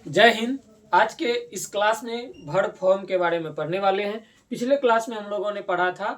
जय हिंद। आज के इस क्लास में वर्ब फॉर्म के बारे में पढ़ने वाले हैं। पिछले क्लास में हम लोगों ने पढ़ा था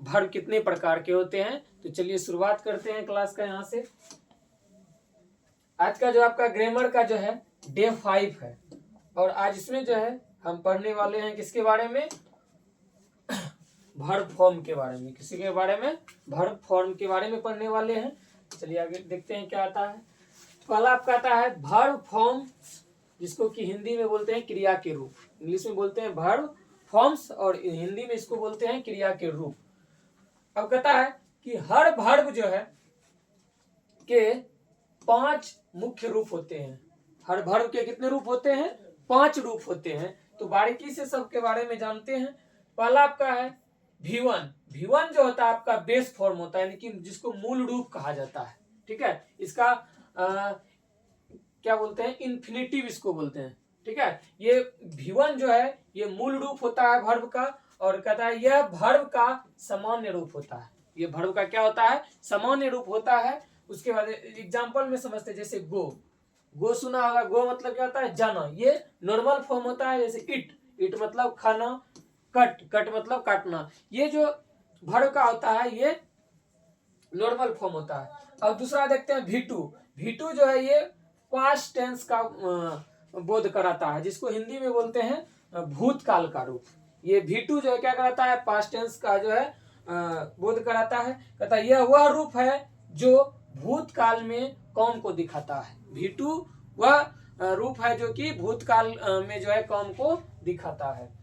वर्ब कितने प्रकार के होते हैं। तो चलिए शुरुआत करते हैं क्लास का यहाँ से। आज का जो आपका ग्रामर का जो है डे 5 है और आज इसमें जो है हम पढ़ने वाले हैं किसके बारे में, वर्ब फॉर्म के बारे में। किसी के बारे में, वर्ब फॉर्म के बारे में पढ़ने वाले हैं। चलिए आगे देखते हैं क्या आता है। पहला आपका आता है वर्ब फॉर्म, जिसको कि हिंदी में बोलते हैं क्रिया के रूप। इंग्लिश में बोलते हैं वर्ब फॉर्म्स और हिंदी में इसको बोलते हैं क्रिया के रूप। अब कहता है कि हर वर्ब जो है के 5 मुख्य रूप होते हैं। हर वर्ब के कितने रूप होते हैं? 5 रूप होते हैं। तो बारीकी से सबके बारे में जानते हैं। पहला आपका है V1। V1 जो होता है आपका बेस फॉर्म होता है, यानी कि जिसको मूल रूप कहा जाता है। ठीक है, इसका क्या बोलते हैं, इन्फिनेटिव इसको बोलते हैं। ठीक है, ये V1 जो है ये मूल रूप होता है वर्ब का, और कहता है यह वर्ब का सामान्य रूप होता है। ये वर्ब का क्या होता है? सामान्य रूप होता है। उसके बाद एग्जांपल में समझते हैं, जैसे गो। गो सुना होगा, गो मतलब क्या होता है? जाना। ये नॉर्मल फॉर्म होता है। जैसे इट, इट मतलब खाना। कट, कट मतलब काटना। ये जो वर्ब का होता है ये नॉर्मल फॉर्म होता है। अब दूसरा देखते हैं V2। V2 जो है ये पास्ट टेंस का बोध कराता है, जिसको हिंदी में बोलते हैं भूतकाल का रूप। ये V2 जो है क्या कराता है? पास्ट टेंस का जो है बोध कराता है। कहता है यह वह रूप है जो भूतकाल में कौम को दिखाता है। V2 वह रूप है जो कि भूतकाल में जो है कौम को दिखाता है।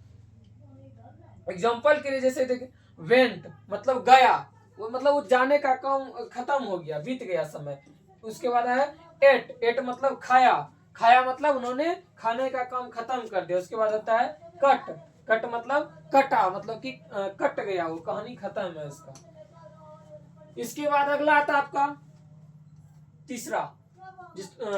एग्जाम्पल के लिए जैसे देखिए वेंट मतलब गया, वो मतलब वो जाने का काम खत्म हो गया, बीत गया समय। उसके बाद है एट, एट मतलब खाया। खाया मतलब उन्होंने खाने का काम खत्म कर दिया। उसके बाद होता है कट, कट मतलब कटा, मतलब कि कट गया, वो कहानी खत्म है उसका। इसके बाद अगला आता है आपका तीसरा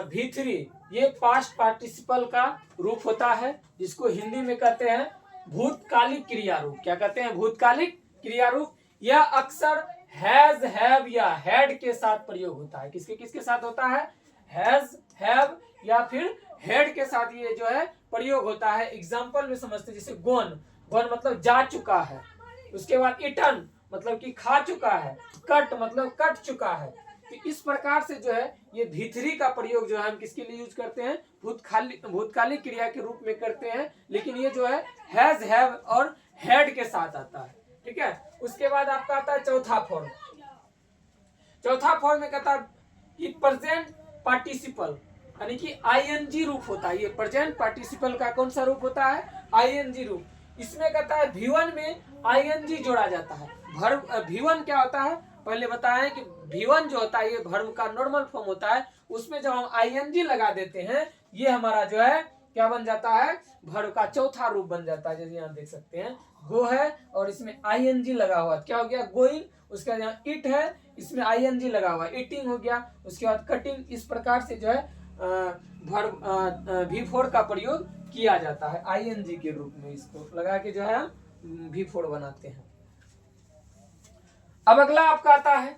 V3। ये पास्ट पार्टिसिपल का रूप होता है, जिसको हिंदी में कहते हैं भूतकालिक क्रिया रूप। क्या कहते हैं? भूतकालिक क्रिया रूप। यह अक्सर हैज, हैव या हैड के साथ प्रयोग होता है। किसके किसके साथ होता है? हैज, हैव या फिर हैड के साथ ये जो है प्रयोग होता है। एग्जाम्पल में समझते, जैसे गोन, गोन मतलब जा चुका है। उसके बाद इटन मतलब कि खा चुका है। कट मतलब कट चुका है। तो इस प्रकार से जो है ये V3 का प्रयोग जो है हम किसके लिए यूज करते हैं? भूतकालिक क्रिया के रूप में करते हैं, लेकिन ये जो है हैज, हैव और हैड के साथ आता है। ठीक है, उसके बाद आपका आता है चौथा फॉर्म। चौथा फॉर्म में कहता है कि प्रेजेंट पार्टिसिपल, यानी कि ING रूप होता है। ये प्रेजेंट पार्टिसिपल का कौन सा रूप होता है? ING रूप। इसमें कहता है V1 में ING जोड़ा जाता है। वर्ब V1 क्या होता है पहले बताया कि V1 जो होता है ये वर्ब का नॉर्मल फॉर्म होता है। उसमें जब हम ING लगा देते हैं ये हमारा जो है क्या बन जाता है? वर्ब का चौथा रूप बन जाता है। जैसे यहाँ देख सकते हैं गो है और इसमें ING लगा हुआ, क्या हो गया? गोइंग। उसके बाद यहाँ इट है, इसमें ING लगा हुआ, ईटिंग हो गया। उसके बाद कटिंग। इस प्रकार से जो है वर्ब V4 का प्रयोग किया जाता है ING के रूप में। इसको लगा के जो है हम V4 बनाते हैं। अब अगला आपका आता है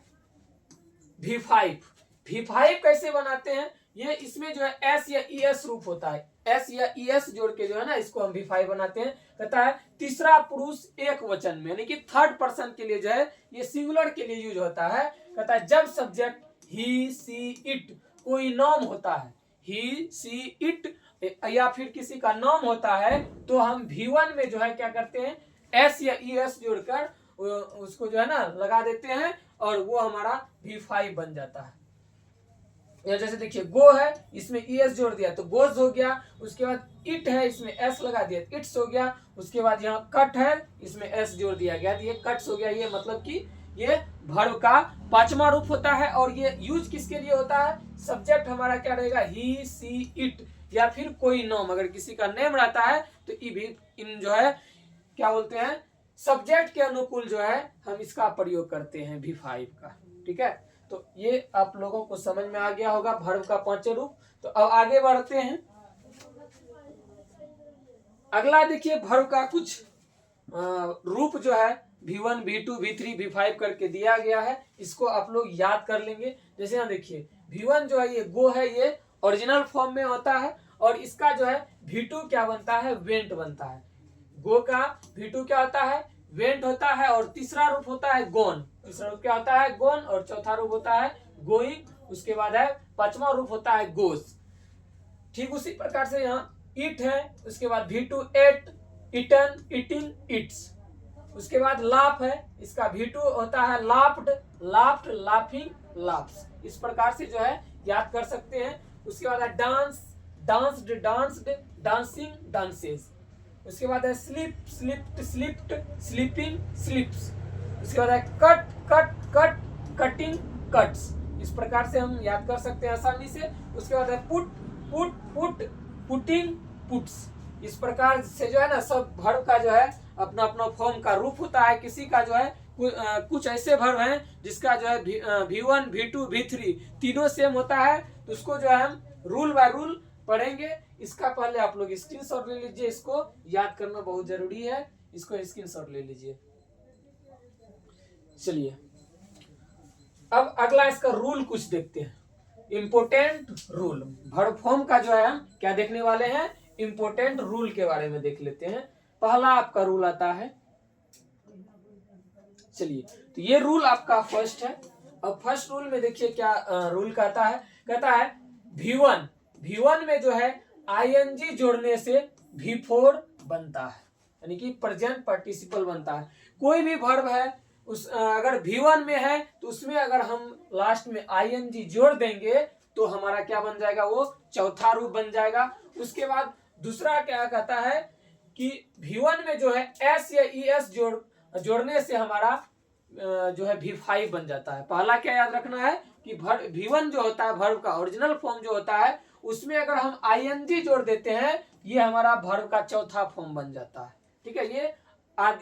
V5। V5 कैसे बनाते हैं? ये इसमें जो है S या ES रूप होता है। S या ES जोड़ के जो है ना इसको हम V5 बनाते हैं। कहता है तीसरा पुरुष एक वचन में, यानी कि थर्ड पर्सन के लिए जो है ये सिंगुलर के लिए यूज होता है। कहता है जब सब्जेक्ट ही, सी, इट कोई नाम होता है, ही, सी, इट या फिर किसी का नाम होता है, तो हम V1 में जो है क्या करते हैं? S या ES जोड़कर उसको जो है ना लगा देते हैं और वो हमारा V5 बन जाता है। या जैसे देखिए गो है, इसमें ES जोड़ दिया तो गोज हो गया। उसके बाद इट है, इसमें S लगा दिया इट्स हो गया। उसके बाद यहाँ कट है, इसमें S जोड़ दिया गया, ये कट्स हो गया। ये मतलब कि ये वर्ब का 5वां रूप होता है। और ये यूज किसके लिए होता है? सब्जेक्ट हमारा क्या रहेगा? ही, सी, इट या फिर कोई नाम। अगर किसी का नेम रहता है तो इन जो है क्या बोलते हैं? सब्जेक्ट के अनुकूल जो है हम इसका प्रयोग करते हैं V5 का। ठीक है, तो ये आप लोगों को समझ में आ गया होगा वर्ब का 5 रूप। तो अब आगे बढ़ते हैं। अगला देखिए वर्ब का कुछ रूप जो है V1, V2, V3, V5 करके दिया गया है। इसको आप लोग याद कर लेंगे। जैसे यहाँ देखिए V1 जो है ये गो है, ये ओरिजिनल फॉर्म में होता है, और इसका जो है V2 क्या बनता है, वेंट बनता है। गो का V2 क्या होता है, वेंट होता है, और तीसरा रूप होता है गोन। तीसरा रूप क्या होता है, गोन, और चौथा रूप होता है गोइंग। उसके बाद है पांचवा रूप होता है गोस। ठीक उसी प्रकार से यहाँ ईट है, उसके बाद V2 eight, eaten, eating, it's. उसके बाद लाफ है, इसका V2 होता है लाफ्ड, लाफ्ड, लाफिंग, लाफ्स। इस प्रकार से जो है याद कर सकते हैं। उसके बाद है dance, danced, danced, dancing, dances. उसके बाद है slip, slipped, slipped, sleeping, slips. उसके बाद है cut, cut, cut, cutting, cuts. इस प्रकार से हम याद कर सकते हैं आसानी से। उसके बाद है put, put, put, putting, puts. इस प्रकार से जो है ना सब वर्ब का जो है अपना अपना फॉर्म का रूप होता है। किसी का जो है कुछ ऐसे वर्ब हैं जिसका जो है V1, V2, V3 तीनों सेम होता है, तो उसको जो है हम रूल बाय रूल पढ़ेंगे। इसका पहले आप लोग स्क्रीनशॉट ले लीजिए, इसको याद करना बहुत जरूरी है, इसको स्क्रीनशॉट ले लीजिए। चलिए अब अगला इसका रूल कुछ देखते हैं। इंपोर्टेंट रूल, वर्ब फॉर्म का जो है हम क्या देखने वाले हैं, इंपोर्टेंट रूल के बारे में देख लेते हैं। पहला आपका रूल आता है, चलिए तो ये रूल आपका फर्स्ट है। अब फर्स्ट रूल में देखिए क्या रूल कहता है V1, V1 में जो है ING जोड़ने से V4 बनता है, यानी कि प्रेजेंट पार्टिसिपल बनता है। कोई भी वर्ब है उस अगर V1 में है तो उसमें अगर हम लास्ट में ING जोड़ देंगे तो हमारा क्या बन जाएगा, वो चौथा रूप बन जाएगा। उसके बाद दूसरा क्या कहता है कि V1 में जो है S या ES जोड़ने से हमारा जो है V5 बन जाता है। पहला क्या याद रखना है कि V1 जो होता है वर्ब का ओरिजिनल फॉर्म जो होता है, उसमें अगर हम ING जोड़ देते हैं ये हमारा वर्ब का चौथा फॉर्म बन जाता है। ठीक है, ये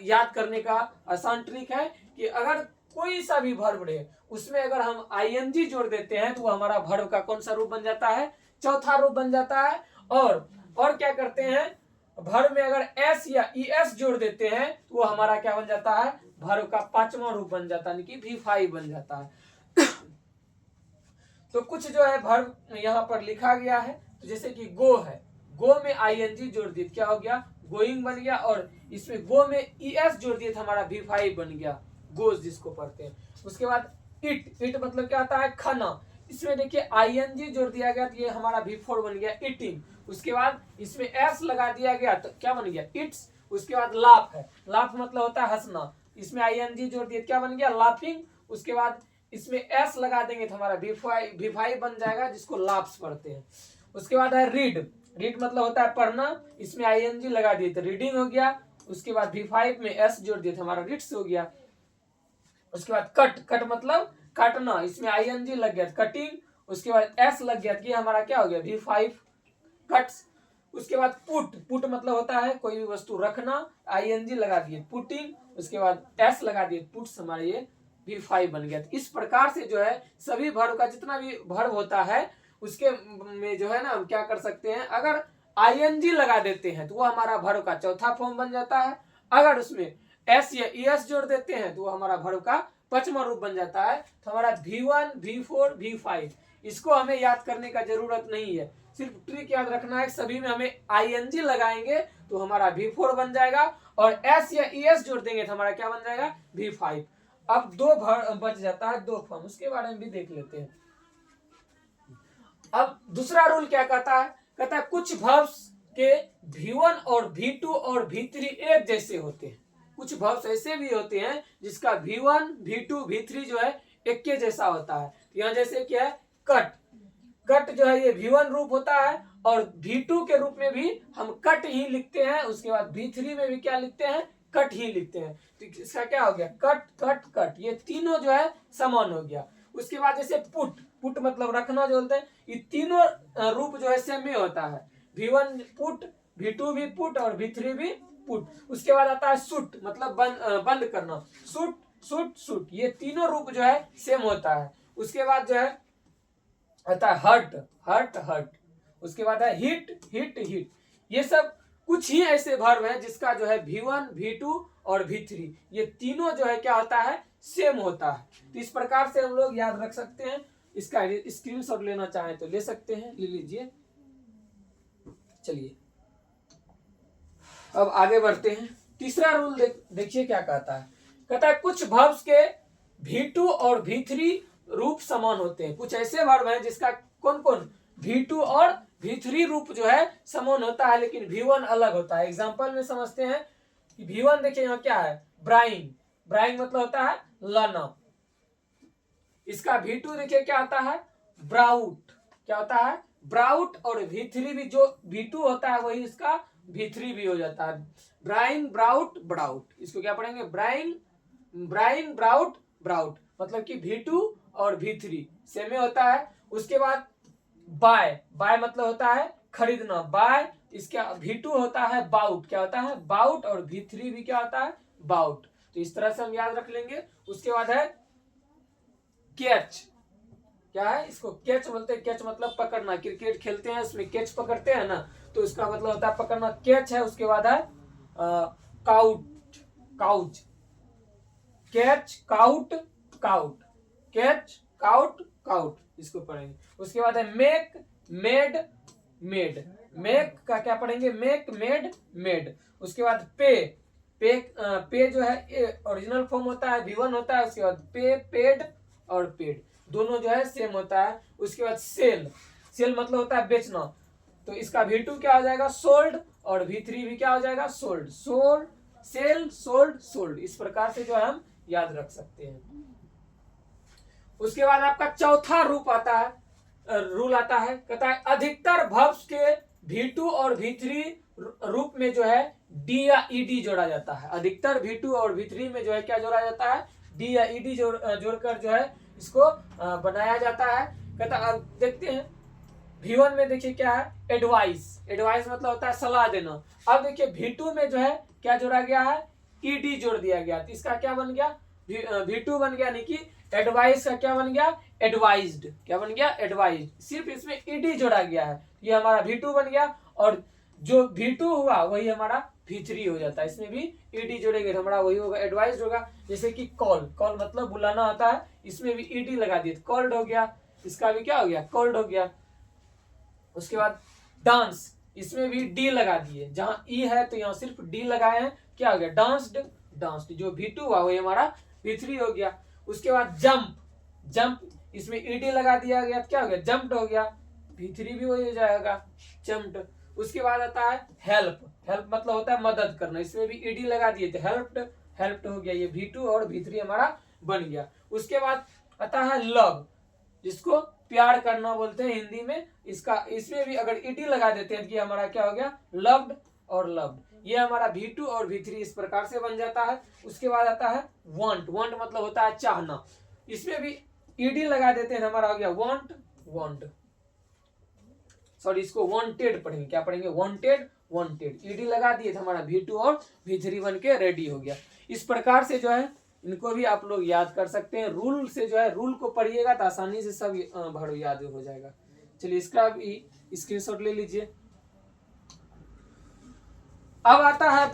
याद करने का आसान ट्रिक है कि अगर कोई सा भी वर्ब रहे उसमें अगर हम ING जोड़ देते हैं तो वो हमारा वर्ब का कौन सा रूप बन जाता है, चौथा रूप बन जाता है। और क्या करते हैं, वर्ब में अगर S या ES जोड़ देते हैं तो वो हमारा क्या बन जाता है, वर्ब का पांचवा रूप बन जाता है, यानी कि V5 बन जाता है। तो कुछ जो है वर्ब यहाँ पर लिखा गया है, तो जैसे कि गो है, गो में ING जोड़ दिए क्या हो गया, गोइंग बन गया, और इसमें गो में ES जोड़ दिए तो हमारा V5 बन गया, गोज जिसको पढ़ते हैं। उसके बाद इट, इट मतलब क्या होता है, खाना, इसमें देखिए ING जोड़ दिया गया तो ये हमारा V4 बन गया, ईटिंग। उसके बाद इसमें S लगा दिया गया तो क्या बन गया, इट्स। उसके बाद लाफ है, लाफ मतलब होता है हंसना, इसमें ING जोड़ दिए क्या बन गया, लाफिंग। उसके बाद इसमें S लगा देंगे तो हमारा V5 बन जाएगा, जिसको लाफ्स पढ़ते हैं। उसके बाद है रीड, रीड मतलब होता है पढ़ना, इसमें ING लगा दिए तो रीडिंग हो गया। उसके बाद V5 में S जोड़ दिए तो हमारा रीड्स हो गया। उसके बाद कट, कट मतलब काटना, इसमें ING लग गया कटिंग। उसके बाद S लग गया तो ये हमारा क्या हो गया, V5 कट्स। उसके बाद पुट, पुट मतलब होता है कोई भी वस्तु रखना, ING लगा दिए पुटिंग। उसके बाद S लगा दिए पुट्स, हमारे ये V5 बन गया। तो इस प्रकार से जो है सभी वर्ब का जितना भी वर्ब होता है उसके में जो है ना हम क्या कर सकते हैं, अगर ING लगा देते हैं तो वो हमारा वर्ब का चौथा फॉर्म बन जाता है। अगर उसमें S या ES जोड़ देते हैं तो वो हमारा वर्ब का पांचवा रूप बन जाता है। तो हमारा V1, V4, V5 इसको हमें याद करने का जरूरत नहीं है, सिर्फ ट्रिक याद रखना है, सभी में हमें ING लगाएंगे तो हमारा V4 बन जाएगा, और S या ES जोड़ देंगे तो हमारा क्या बन जाएगा, V5। अब दो बच जाता है, दो फॉर्म, उसके बारे में भी देख लेते हैं। अब दूसरा रूल क्या कहता है कुछ वर्ब्स के V1 और V2 और V3 एक जैसे होते हैं। कुछ वर्ब्स ऐसे भी होते हैं जिसका V1, V2, V3 जो है एक के जैसा होता है। यहाँ जैसे क्या है, कट, कट जो है ये V1 रूप होता है, और V2 के रूप में भी हम कट ही लिखते हैं। उसके बाद V3 में भी क्या लिखते हैं, कट ही लिखते हैं। तो इसका क्या हो गया, कट, कट, कट, ये तीनों जो है समान हो गया। उसके बाद जैसे पुट, पुट मतलब रखना जो बोलते हैं, ये तीनों रूप जो है सेम ही होता है, V1 पुट, V2 भी पुट और V3 भी पुट। उसके बाद आता है सुट मतलब बंद करना, सुट, सुट, सुट, ये तीनों रूप जो है सेम होता है। उसके बाद जो है आता है हर्ट, हर्ट, हर्ट। उसके बाद है हिट, हिट, हिट। ये सब कुछ ही ऐसे वर्ब है जिसका जो है V1, V2 और V3 ये तीनों जो है क्या होता है, सेम होता है। तो इस प्रकार से हम लोग याद रख सकते हैं। इसका स्क्रीनशॉट लेना चाहें तो ले सकते हैं, ले लीजिए। चलिए अब आगे बढ़ते हैं। तीसरा रूल देखिए क्या कहता है। कहता है कुछ वर्ब्स के V2 और V3 रूप समान होते हैं। कुछ ऐसे वर्ब हैं जिसका कौन कौन V2 और V3 रूप जो है समान होता है, लेकिन V1 अलग होता है। एग्जांपल में समझते हैं कि V1 देखिए यहाँ क्या है, ब्राइंग। ब्राइंग मतलब होता है लाना। इसका V2 देखिए क्या होता है, ब्राउट। क्या होता है, ब्राउट। और V3 भी जो V2 होता है वही इसका V3 भी हो जाता है। Bring, brought, brought. इसको क्या पढ़ेंगे, ब्राइंग, ब्राइंग, ब्राउट, ब्राउट। मतलब कि V2 और V3 सेम होता है। उसके बाद बाय, बाय मतलब होता है खरीदना, बाय। इसका V2 होता है बाउट। क्या होता है, बाउट। और V3 भी क्या होता है, बाउट। तो इस तरह से हम याद रख लेंगे। उसके बाद है कैच। क्या है, इसको कैच बोलते हैं। कैच मतलब पकड़ना। क्रिकेट खेलते हैं उसमें कैच पकड़ते हैं ना, तो इसका मतलब होता है पकड़ना, कैच है। उसके बाद है cout, couch. Catch, cout, cout. Catch, cout, cout, इसको पढ़ेंगे। उसके बाद है मेक, मेड, मेड। मेक का क्या पढ़ेंगे, मेक, मेड, मेड। उसके बाद पे, पे जो है ओरिजिनल फॉर्म होता है V1 होता है। उसके बाद पे, पेड और पेड दोनों जो है सेम होता है। उसके बाद सेल, सेल मतलब होता है बेचना। तो इसका V2 क्या हो जाएगा, सोल्ड। और V3 भी क्या हो जाएगा, sold. Sold, sale, sold, sold. इस प्रकार से जो है हम याद रख सकते हैं। उसके बाद आपका चौथा रूप आता है, रूल आता है। कहता है अधिकतर वर्ब्स के V2 और V3 रूप में जो है D या ED जोड़ा जाता है। अधिकतर V2 और V3 में जो है क्या जोड़ा जाता है, D या ED जोड़कर जो है इसको बनाया जाता है। कहता देखते हैं V1 में देखिए क्या है, एडवाइस। एडवाइस मतलब होता है सलाह देना। अब देखिए V2 में जो है क्या जोड़ा गया है, ED जोड़ दिया गया। तो इसका क्या बन गया, V2 बन गया, यानी कि एडवाइस का क्या बन गया, एडवाइज्ड। क्या बन गया, एडवाइज्ड। सिर्फ इसमें ED जोड़ा गया है, ये हमारा V2 बन गया। और जो V2 हुआ वही हमारा V3 हो जाता है। इसमें भी ED जोड़ेंगे हमारा वही होगा, एडवाइज्ड होगा। जैसे कि कॉल, कॉल मतलब बुलाना होता है, इसमें भी ED लगा दिए, कॉल्ड हो गया। इसका भी क्या हो गया, कॉल्ड हो गया। उसके बाद डांस, इसमें भी D लगा दिए। जहां E है तो यहाँ सिर्फ D लगाए हैं, क्या हो गया, डांस्ड, डांस्ड। जो V2 हुआ वही हमारा V3 हो गया। उसके बाद जंप, जंप, इसमें ED लगा दिया गया, क्या हो गया, जंप्ड हो गया। V3 भी वही हो जाएगा, जंप्ड। उसके बाद आता है हेल्प। हेल्प मतलब होता है मदद करना, इसमें भी ED लगा दिए थे, हेल्प्ड, हेल्प्ड हो गया। ये V2 और V3 हमारा बन गया। उसके बाद आता है लव, जिसको प्यार करना बोलते हैं हिंदी में। इसका इसमें भी अगर ED लगा देते हैं तो हमारा क्या हो गया, लव्ड और लव्ड। ये हमारा V2 और V3 इस प्रकार से बन जाता है। उसके बाद आता है वांट। वांट मतलब होता है चाहना, इसमें भी ED लगा देते हैं, हमारा हो गया वांट, वांट। सॉरी, इसको वांटेड पढ़ेंगे। क्या पढ़ेंगे, वांटेड, वांटेड। ED लगा दिए तो हमारा V2 और V3 बन के रेडी हो गया। इस प्रकार से जो है इनको भी आप लोग याद कर सकते हैं। रूल से जो है, रूल को पढ़िएगा तो आसानी से सब भर याद हो जाएगा। चलिए इसका भी स्क्रीनशॉट ले लीजिए। अब आता है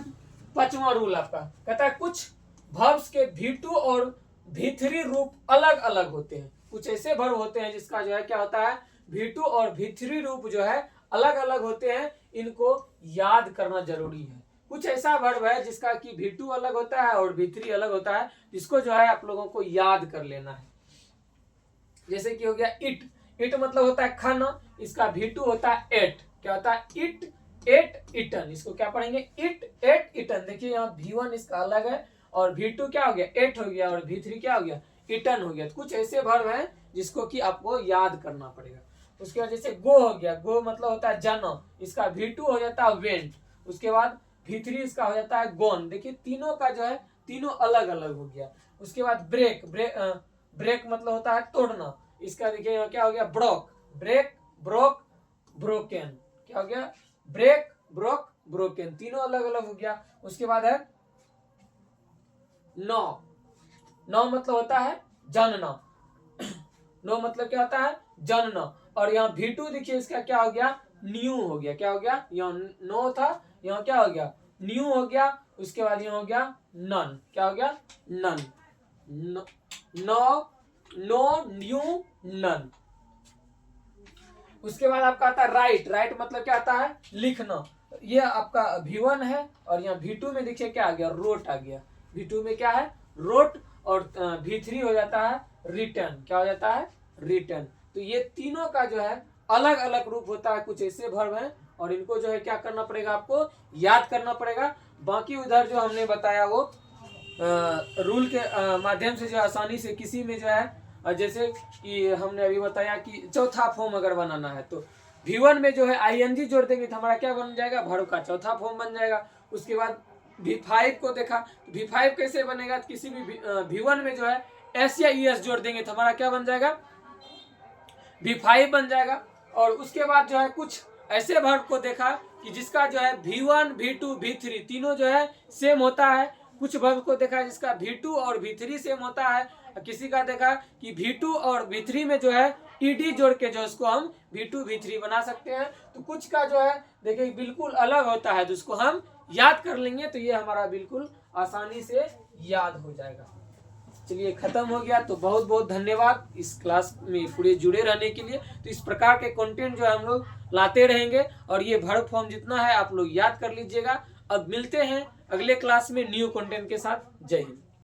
पांचवा रूल आपका। कहता है कुछ वर्ब्स के V2 और V3 रूप अलग अलग होते हैं। कुछ ऐसे वर्ब होते हैं जिसका जो है क्या होता है, V2 और V3 रूप जो है अलग अलग होते हैं। इनको याद करना जरूरी है। कुछ ऐसा वर्ब है जिसका कि V2 अलग होता है और V3 अलग होता है, जिसको जो है आप लोगों को याद कर लेना है। जैसे कि हो गया इट। इट मतलब होता है खाना, इसका V2 होता है एट। क्या होता है, इट, एट, इटन। इसको क्या पढ़ेंगे, इट, एट, इटन। देखिए यहाँ V1 इसका अलग है और V2 क्या हो गया, एट हो गया। और V3 क्या हो गया, इटन हो गया। कुछ ऐसे वर्ब हैं जिसको कि आपको याद करना पड़ेगा। उसके बाद जैसे गो हो गया, गो मतलब होता है जाना, इसका V2 हो जाता है वेंट। उसके बाद V3 इसका हो जाता है गोन। देखिए तीनों का जो है, तीनों अलग अलग हो गया। उसके बाद ब्रेक, ब्रेक मतलब होता है तोड़ना, इसका देखिए क्या हो गया, ब्रोक। Break, broke, broken. क्या हो गया, ब्रेक, ब्रोक, ब्रोकन। तीनों अलग अलग हो गया। उसके बाद है नो। नो मतलब होता है जानना। नो मतलब क्या होता है, जानना। और यहाँ V2 देखिए इसका क्या हो गया, न्यू हो गया। क्या हो गया, यहाँ नो था, यहाँ क्या हो गया, न्यू हो गया। उसके बाद यहाँ हो गया नन। क्या हो गया, none. No, no, new, none. उसके बाद आपका आता है राइट। राइट मतलब क्या आता है? लिखना। ये आपका V1 है और यहाँ V2 में देखिए क्या आ गया? रोट आ गया। V2 में क्या है? रोट। और V3 हो जाता है रिटर्न। क्या हो जाता है? रिटर्न। तो ये तीनों का जो है अलग अलग रूप होता है। कुछ ऐसे वर्ब हैं और इनको जो है क्या करना पड़ेगा? आपको याद करना पड़ेगा। बाकी उधर जो हमने बताया वो रूल के माध्यम से जो आसानी से किसी में जो है, जैसे कि हमने अभी बताया कि चौथा फॉर्म अगर बनाना है तो V1 में जो है ING जोड़ देंगे तो हमारा क्या बन जाएगा? वर्ब का चौथा फॉर्म बन जाएगा। उसके बाद V5 को देखा, V5 कैसे बनेगा? किसी भी V1 में जो है S या ES जोड़ देंगे तो हमारा क्या बन जाएगा? V5 बन जाएगा। और उसके बाद जो है कुछ ऐसे वर्ब को देखा कि जिसका जो है V1, V2, V3 तीनों जो है सेम होता है। कुछ वर्ब को देखा जिसका V2 और V3 सेम होता है। किसी का देखा कि V2 और V3 में जो है ED जोड़ के जो उसको हम V2, V3 बना सकते हैं। तो कुछ का जो है देखिए बिल्कुल अलग होता है, तो उसको हम याद कर लेंगे तो ये हमारा बिल्कुल आसानी से याद हो जाएगा। चलिए खत्म हो गया। तो बहुत बहुत धन्यवाद इस क्लास में पूरे जुड़े रहने के लिए। तो इस प्रकार के कंटेंट जो है हम लोग लाते रहेंगे और ये वर्ब फॉर्म जितना है आप लोग याद कर लीजिएगा। अब मिलते हैं अगले क्लास में न्यू कंटेंट के साथ। जय हिंद।